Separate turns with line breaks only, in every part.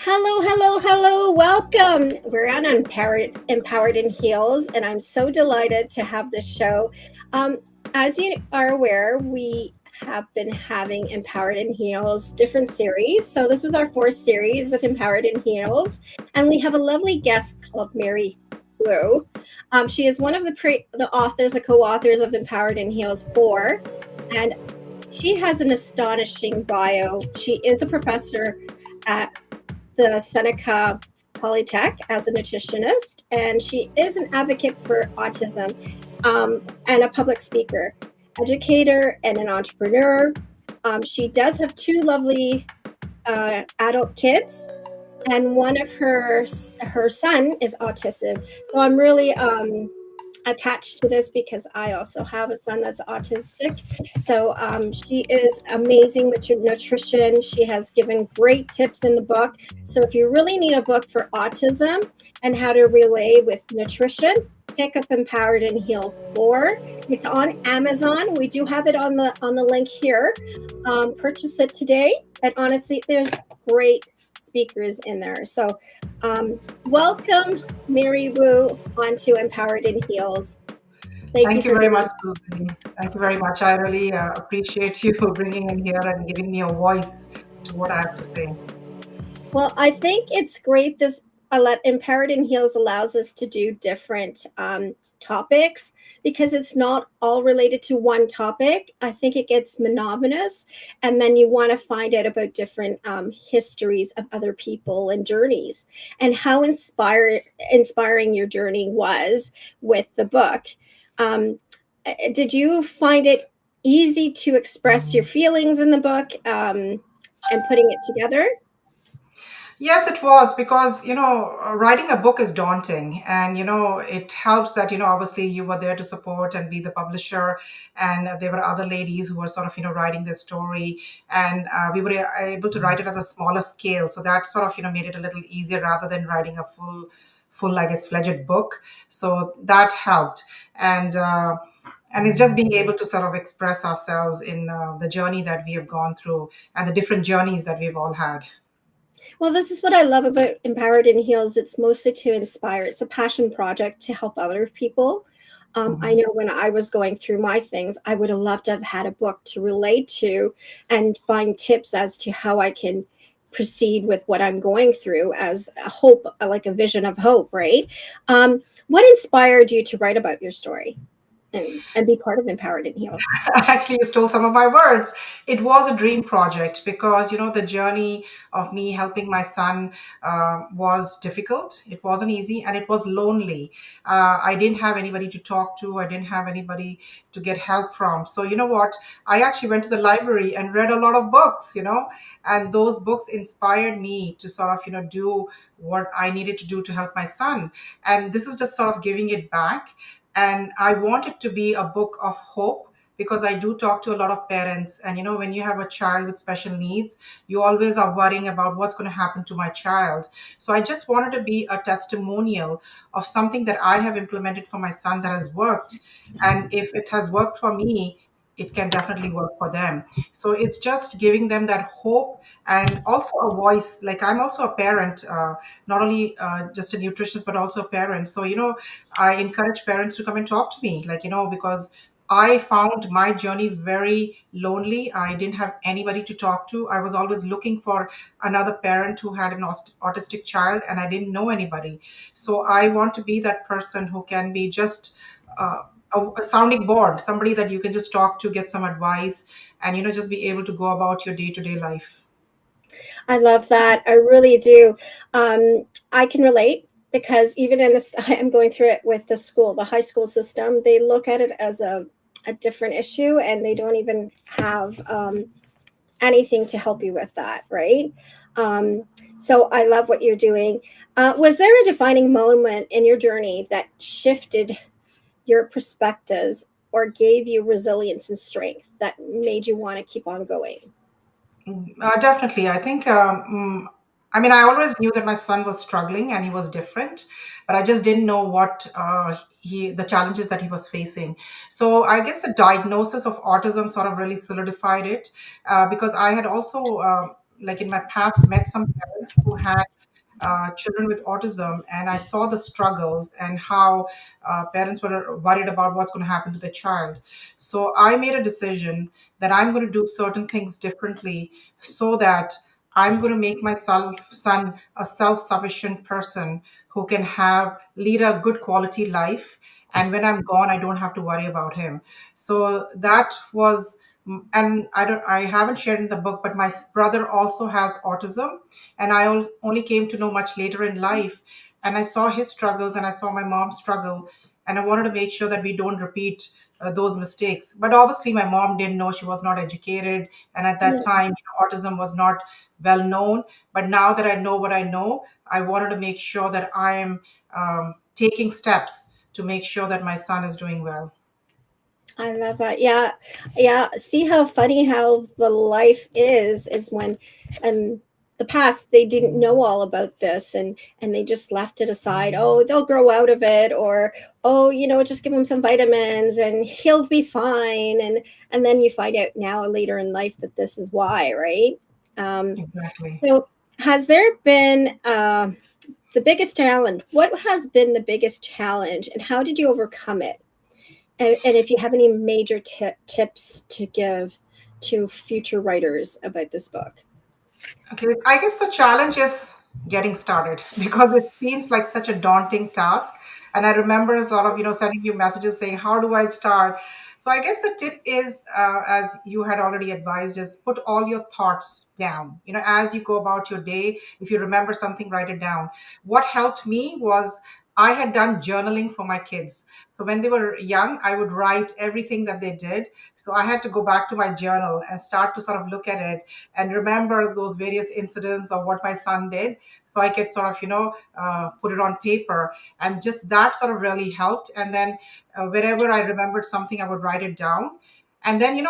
Hello, hello, hello. Welcome. We're on Empowered in Heels, and I'm so delighted to have this show. Um, as you are aware, we have been having Empowered in Heels different series. So this is our fourth series with Empowered in Heels, and we have a lovely guest called Mary Blue. She is one of the authors, the co-authors of Empowered in Heels 4, and she has an astonishing bio. She is a professor at the Seneca Polytech as a nutritionist, and she is an advocate for autism and a public speaker, educator, and an entrepreneur. She does have two lovely adult kids, and one of her son is autistic. So I'm really attached to this because I also have a son that's autistic. So she is amazing with nutrition. She has given great tips in the book. So if you really need a book for autism and how to relay with nutrition, pick up Empowered in Heels 4. It's on Amazon. We do have it on the link here. Purchase it today. And honestly, there's great speakers in there. So welcome Mary Wu onto Empowered in Heels. Thank you
Thank you
for
very
being
much,
here.
Susie. Thank you very much. I really appreciate you bringing in here and giving me a voice to what I have to say.
Well, I think it's great. This Empowered in Heels allows us to do different topics because it's not all related to one topic. I think it gets monotonous, and then you want to find out about different histories of other people and journeys, and how inspiring your journey was with the book. Um, did you find it easy to express your feelings in the book and putting it together?
Yes, it was because, writing a book is daunting. And, it helps that, obviously you were there to support and be the publisher. And there were other ladies who were sort of, writing the story. And we were able to write it at a smaller scale. So that sort of, made it a little easier rather than writing a full, I guess, fledged book. So that helped. And it's just being able to sort of express ourselves in the journey that we have gone through and the different journeys that we've all had.
Well, this is what I love about Empowered in Heels. It's mostly to inspire. It's a passion project to help other people. I
Mhm.
know when I was going through my things, I would have loved to have had a book to relate to and find tips as to how I can proceed with what I'm going through as a hope, like a vision of hope, right? What inspired you to write about your story and be part of Empowered in Heels?
Actually, you stole some of my words. It was a dream project because, the journey of me helping my son was difficult. It wasn't easy and it was lonely. I didn't have anybody to talk to. I didn't have anybody to get help from. So, you know what? I actually went to the library and read a lot of books, and those books inspired me to sort of, do what I needed to do to help my son. And this is just sort of giving it back. And I want it to be a book of hope because I do talk to a lot of parents. And when you have a child with special needs, you always are worrying about what's going to happen to my child. So I just wanted to be a testimonial of something that I have implemented for my son that has worked. And if it has worked for me, it can definitely work for them. So it's just giving them that hope and also a voice. Like, I'm also a parent, not only just a nutritionist, but also a parent. So, I encourage parents to come and talk to me, like, because I found my journey very lonely. I didn't have anybody to talk to. I was always looking for another parent who had an autistic child, and I didn't know anybody. So I want to be that person who can be just a sounding board, somebody that you can just talk to, get some advice, and just be able to go about your day to day life.
I love that. I really do. I can relate because even in this, I'm going through it with the school, the high school system. They look at it as a different issue and they don't even have anything to help you with that, right? Um, so I love what you're doing. Was there a defining moment in your journey that shifted your perspectives or gave you resilience and strength that made you want to keep on going?
Definitely. I think, I mean, I always knew that my son was struggling and he was different, but I just didn't know what the challenges that he was facing. So I guess the diagnosis of autism sort of really solidified it because I had also, like in my past, met some parents friends who had children with autism, and I saw the struggles and how parents were worried about what's going to happen to their child. So I made a decision that I'm going to do certain things differently so that I'm going to make my son a self-sufficient person who can have lead a good quality life. And when I'm gone, I don't have to worry about him. So that was, and I haven't shared in the book, but my brother also has autism, and only came to know much later in life. And I saw his struggles, and I saw my mom struggle, and I wanted to make sure that we don't repeat those mistakes. But obviously, my mom didn't know; she was not educated, and at that
Yeah,
time, autism was not well known. But now that I know what I know, I wanted to make sure that I am taking steps to make sure that my son is doing well.
I love that. Yeah, yeah. See how funny how the life is when, um, the past they didn't know all about this and they just left it aside. Oh, they'll grow out of it, or oh, just give him some vitamins and he'll be fine. And then you find out now later in life that this is why, right?
Exactly.
So, has there been the biggest challenge? What has been the biggest challenge, and how did you overcome it? And if you have any major tips to give to future writers about this book.
Okay, I guess the challenge is getting started because it seems like such a daunting task. And I remember a lot of, sending you messages saying, how do I start? So I guess the tip is, as you had already advised, is put all your thoughts down. As you go about your day, if you remember something, write it down. What helped me was I had done journaling for my kids. So when they were young, I would write everything that they did. So I had to go back to my journal and start to sort of look at it and remember those various incidents of what my son did, so I could sort of put it on paper. And just that sort of really helped. And then wherever I remembered something, I would write it down. And then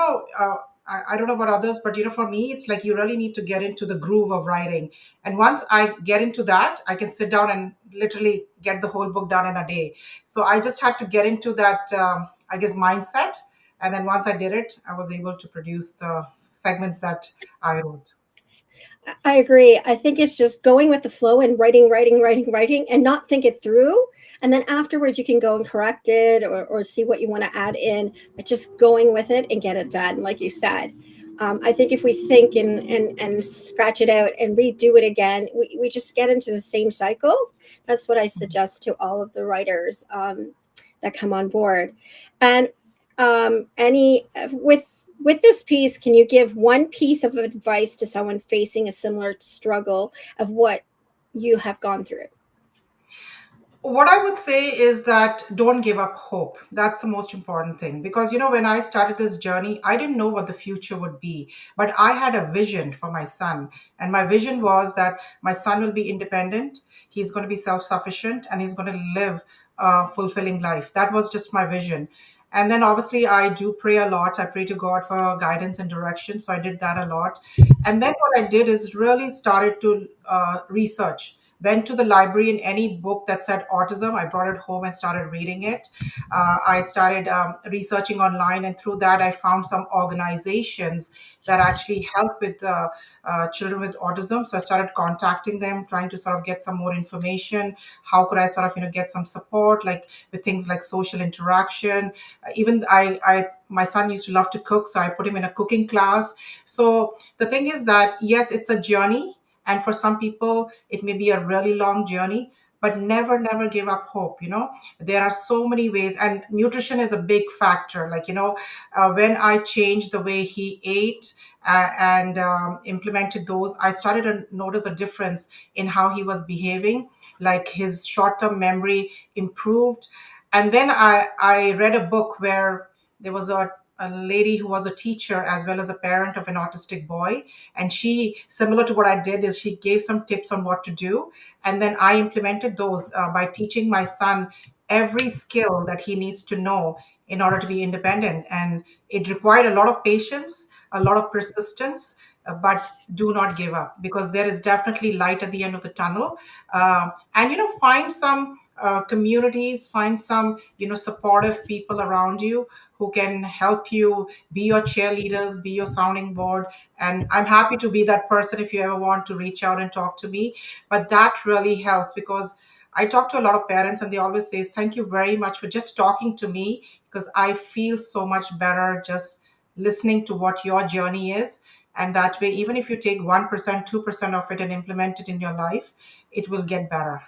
I don't know about others, but for me, it's like you really need to get into the groove of writing. And once I get into that, I can sit down and literally get the whole book done in a day. So I just had to get into that, I guess, mindset. And then once I did it, I was able to produce the segments that I wrote.
I agree. I think it's just going with the flow and writing, and not think it through. And then afterwards, you can go and correct it, or see what you want to add in, but just going with it and get it done, like you said. I think if we think and scratch it out and redo it again, we just get into the same cycle. That's what I suggest to all of the writers that come on board. And any with this piece, can you give one piece of advice to someone facing a similar struggle of what you have gone through?
What I would say is that don't give up hope. That's the most important thing. Because, when I started this journey, I didn't know what the future would be, but I had a vision for my son. And my vision was that my son will be independent, he's going to be self sufficient, and he's going to live a fulfilling life. That was just my vision. And then obviously, I do pray a lot. I pray to God for guidance and direction. So I did that a lot. And then what I did is really started to research. Went to the library, in any book that said autism, I brought it home and started reading it. I started researching online, and through that, I found some organizations that actually help with the children with autism. So I started contacting them, trying to sort of get some more information. How could I sort of get some support, like with things like social interaction? Even my son used to love to cook, so I put him in a cooking class. So the thing is that yes, it's a journey, and for some people, it may be a really long journey, but never give up hope. There are so many ways, and nutrition is a big factor. Like, when I changed the way he ate and implemented those, I started to notice a difference in how he was behaving. Like his short term memory improved. And then I read a book where there was a lady who was a teacher as well as a parent of an autistic boy, and she, similar to what I did, is she gave some tips on what to do, and then I implemented those by teaching my son every skill that he needs to know in order to be independent. And it required a lot of patience, a lot of persistence, but do not give up, because there is definitely light at the end of the tunnel. And find some communities, find some, supportive people around you who can help you, be your cheerleaders, be your sounding board. And I'm happy to be that person if you ever want to reach out and talk to me. But that really helps, because I talk to a lot of parents and they always say, thank you very much for just talking to me, because I feel so much better just listening to what your journey is. And that way, even if you take 1%, 2% of it and implement it in your life, it will get better.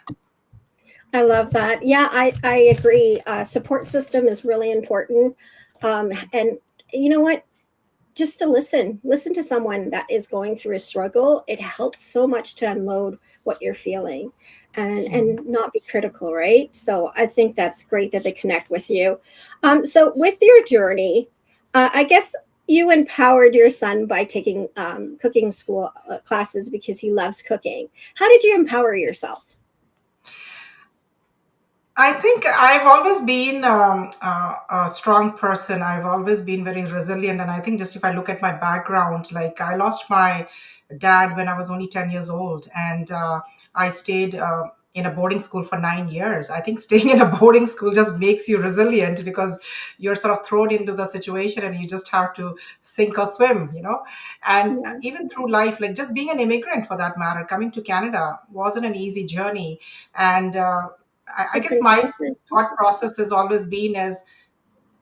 I love that. Yeah, I agree. Support system is really important. And you know what? Just to listen to someone that is going through a struggle, it helps so much to unload what you're feeling
Mhm.
and not be critical, right? So I think that's great that they connect with you. So with your journey, I guess you empowered your son by taking cooking school classes because he loves cooking. How did you empower yourself?
I think I've always been a strong person. I've always been very resilient. And I think just if I look at my background, like I lost my dad when I was only 10 years old. And I stayed in a boarding school for 9 years. I think staying in a boarding school just makes you resilient, because you're sort of thrown into the situation and you just have to sink or swim. And
Yeah,
even through life, like just being an immigrant for that matter, coming to Canada wasn't an easy journey. And I guess
different
my
cultures.
thought process has always been as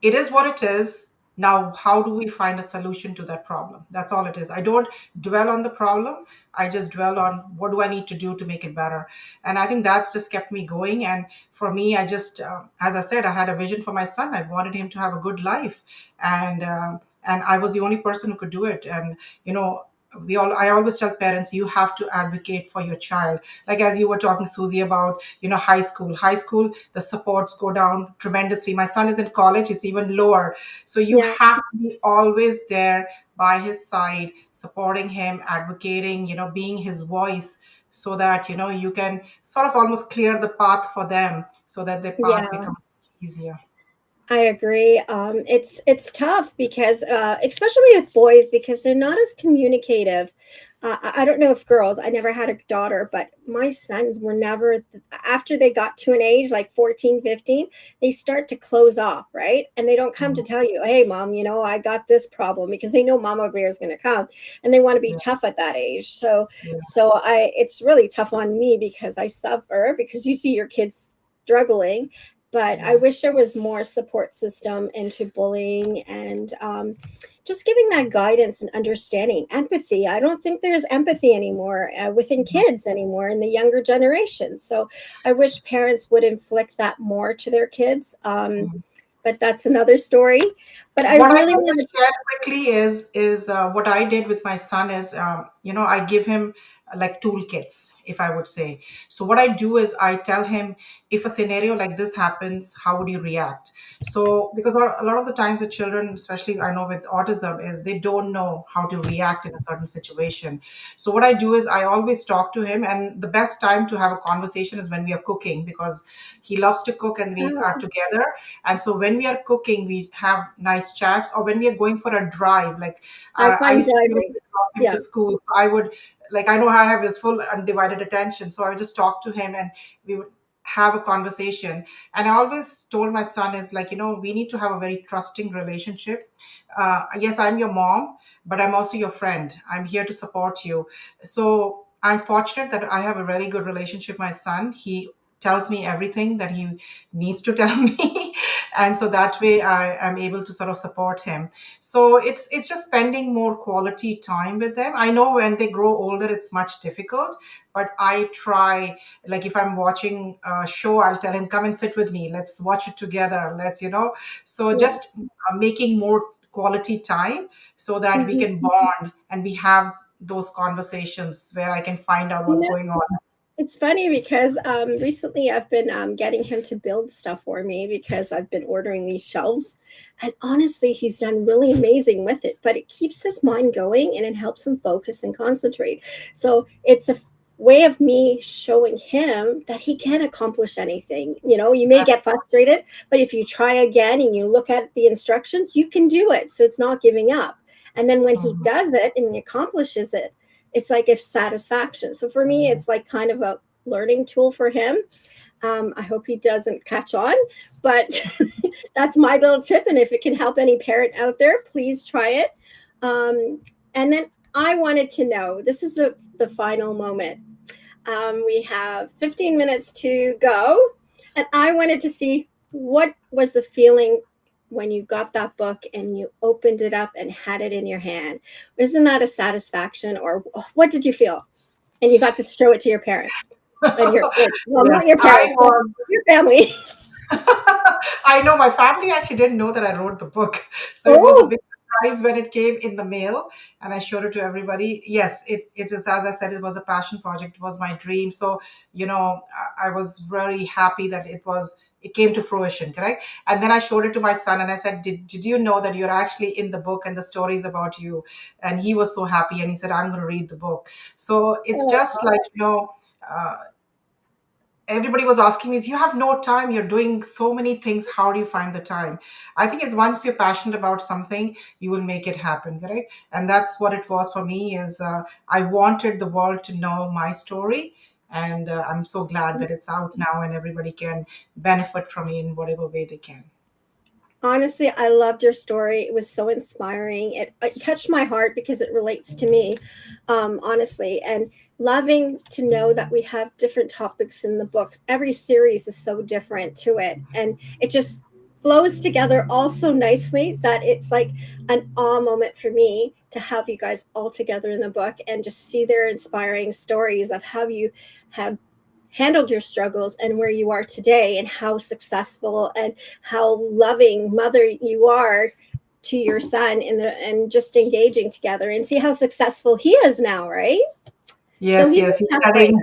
it is what it is. Now, how do we find a solution to that problem? That's all it is. I don't dwell on the problem. I just dwell on what do I need to do to make it better. And I think that's just kept me going. And for me, I just, as I said, I had a vision for my son. I wanted him to have a good life, and I was the only person who could do it. And you know, I always tell parents, you have to advocate for your child. Like as you were talking, Susie, about high school. High school, the supports go down tremendously. My son is in college; it's even lower. So you
Yeah,
have to be always there by his side, supporting him, advocating, being his voice, so that you can sort of almost clear the path for them, so that their path
yeah.
becomes easier.
I agree. It's tough because, especially with boys, because they're not as communicative. I don't know if girls. I never had a daughter, but my sons were never. After they got to an age like 14, 15, they start to close off, right? And they don't come to
Mhm.
tell you, "Hey, mom, I got this problem," because they know Mama Bear is going to come, and they want to be
Yeah,
tough at that age. So,
yeah,
it's really tough on me because I suffer because you see your kids struggling, but I
yeah.
wish there was more support system into bullying and just giving that guidance and understanding, empathy. I don't think there's empathy anymore within
Mhm.
kids anymore in the younger generation. So I wish parents would inflict that more to their kids. But that's another story. But I
What I
really
can
want
just share quickly is what I did with my son is, I give him like toolkits, if I would say. So what I do is I tell him, if a scenario like this happens, how would you react? So because a lot of the times with children, especially I know with autism, is they don't know how to react in a certain situation. So what I do is I always talk to him, and the best time to have a conversation is when we are cooking, because he loves to cook and we are
to,
together. And so when we are cooking, we have nice chats, or when we are going for a drive, like
I
I
find
used to be able
driving.
to drop him
Yeah,
to school. So I would, like, I know I have his full undivided attention. So I would just talk to him and we would have a conversation. And I always told my son is like, we need to have a very trusting relationship. Yes, I'm your mom, but I'm also your friend. I'm here to support you. So I'm fortunate that I have a really good relationship with my son. He tells me everything that he needs to tell me. And so that way I am able to sort of support him. So it's just spending more quality time with them. I know when they grow older it's much difficult, but I try, like if I'm watching a show, I'll tell him, come and sit with me, let's watch it together, so
yeah.
just making more quality time, so that we
Mhm.
can bond and we have those conversations where I can find out
You
what's
know,
going on.
it's funny because recently I've been getting him to build stuff for me because I've been ordering these shelves. And honestly, he's done really amazing with it, but it keeps his mind going and it helps him focus and concentrate. So it's a way of me showing him that he can accomplish anything. You may get frustrated, but if you try again and you look at the instructions, you can do it. So it's not giving up. And then when he
Mhm.
does it and he accomplishes it, it's like a satisfaction. So for me, it's like kind of a learning tool for him. I hope he doesn't catch on, but that's my little tip. And if it can help any parent out there, please try it. And then I wanted to know, this is the final moment. We have 15 minutes to go. And I wanted to see, what was the feeling when you got that book and you opened it up and had it in your hand? Isn't that a satisfaction? Or what did you feel? And you got to show it to your parents and your kids. Well, not
Yes,
your
I
parents, but
was.
your family.
I know my family actually didn't know that I wrote the book. So it was a
Oh,
big surprise when it came in the mail and I showed it to everybody. Yes, it is, as I said, it was a passion project. It was my dream. So, I was very happy that it came to fruition, correct? And then I showed it to my son and I said, did you know that you're actually in the book and the stories about you? And he was so happy and he said, I'm going to read the book. So it's just like, uh, everybody was asking me is, you have no time, you're doing so many things, how do you find the time? I think is, once you're passionate about something, you will make it happen, correct? And that's what it was for me, is I wanted the world to know my story. And I'm so glad that it's out now and everybody can benefit from it in whatever way they can.
honestly, I loved your story. It was so inspiring. It touched my heart because it relates to me, honestly. And loving to know that we have different topics in the book. Every series is so different to it. And it just flows together all so nicely that it's like an awe moment for me to have you guys all together in the book and just see their inspiring stories of how you have handled your struggles and where you are today and how successful and how loving mother you are to your son and just engaging together and see how successful he is now, right? So
Yes,
he's
yes,
in 10th grade.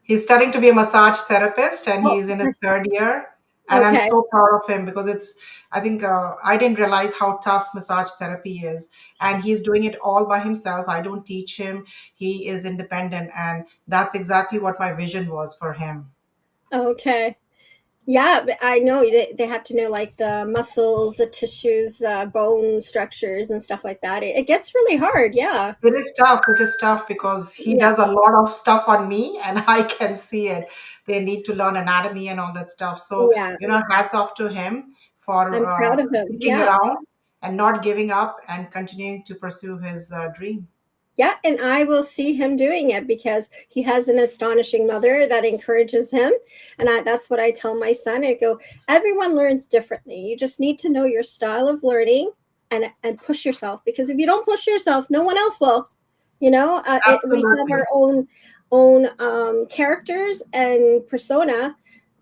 he's studying to be a massage therapist and
Oh,
he's in his third year. And I'm
okay.
so proud of him because I think I didn't realize how tough massage therapy is. And he's doing it all by himself. I don't teach him. He is independent. And that's exactly what my vision was for him.
Okay. Yeah, but I know they have to know like the muscles, the tissues, the bone structures and stuff like that. It gets really hard. Yeah.
It is tough. It is tough because he
Yeah.
does a lot of stuff on me and I can see it. They need to learn anatomy and all that stuff. So,
Yeah.
hats off to him for
I'm proud of him.
sticking
Yeah.
around and not giving up and continuing to pursue his dream.
Yeah, and I will see him doing it because he has an astonishing mother that encourages him. And that's what I tell my son. I go, everyone learns differently. You just need to know your style of learning and push yourself, because if you don't push yourself, no one else will. We have
Absolutely.
our own characters and persona,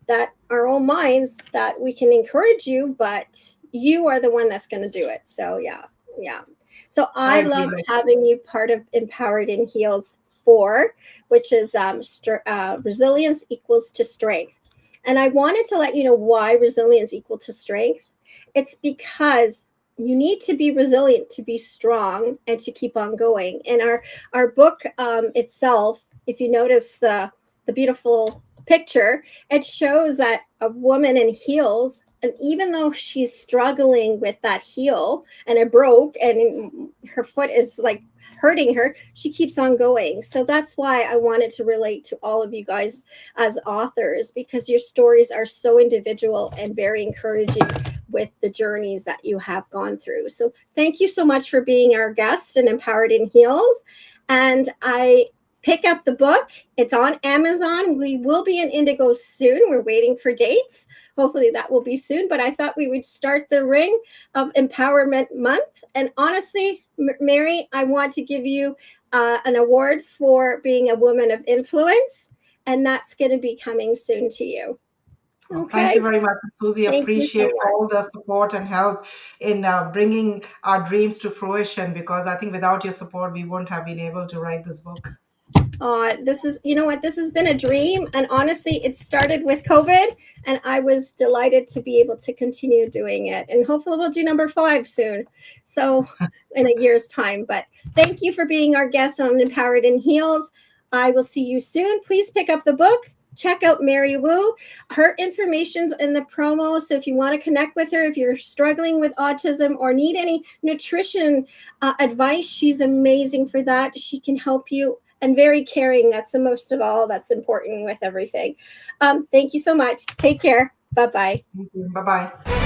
that our own minds, that we can encourage you, but you are the one that's going to do it. So yeah, yeah. So
I
I
agree
love
with you.
having you part of Empowered in Heels 4, which is resilience equals to strength. And I wanted to let you know why resilience equal to strength. It's because you need to be resilient to be strong and to keep on going. And our book itself, if you notice the beautiful picture, it shows that a woman in heels, and even though she's struggling with that heel and it broke and her foot is like hurting her, she keeps on going. So that's why I wanted to relate to all of you guys as authors, because your stories are so individual and very encouraging with the journeys that you have gone through. So thank you so much for being our guest and Empowered in Heels. And I pick up the book. It's on Amazon. We will be in Indigo soon. We're waiting for dates. Hopefully that will be soon. But I thought we would start the ring of Empowerment Month. And honestly, Mary, I want to give you an award for being a woman of influence. And that's going to be coming soon to you.
Well, thank
Okay.
you very much, Susie.
Thank you so
Appreciate
much.
all the support and help in bringing our dreams to fruition because I think without your support, we wouldn't have been able to write this book.
This is, you know what, this has been a dream. And honestly, it started with COVID, and I was delighted to be able to continue doing it. And hopefully, we'll do number 5 soon. So, in a year's time. But thank you for being our guest on Empowered in Heels. I will see you soon. Please pick up the book. Check out Mary Wu. Her information's in the promo. So if you want to connect with her, if you're struggling with autism or need any nutrition advice, she's amazing for that. She can help you and very caring. That's the most of all that's important with everything. Thank you so much. Take care. Bye bye.
Bye bye.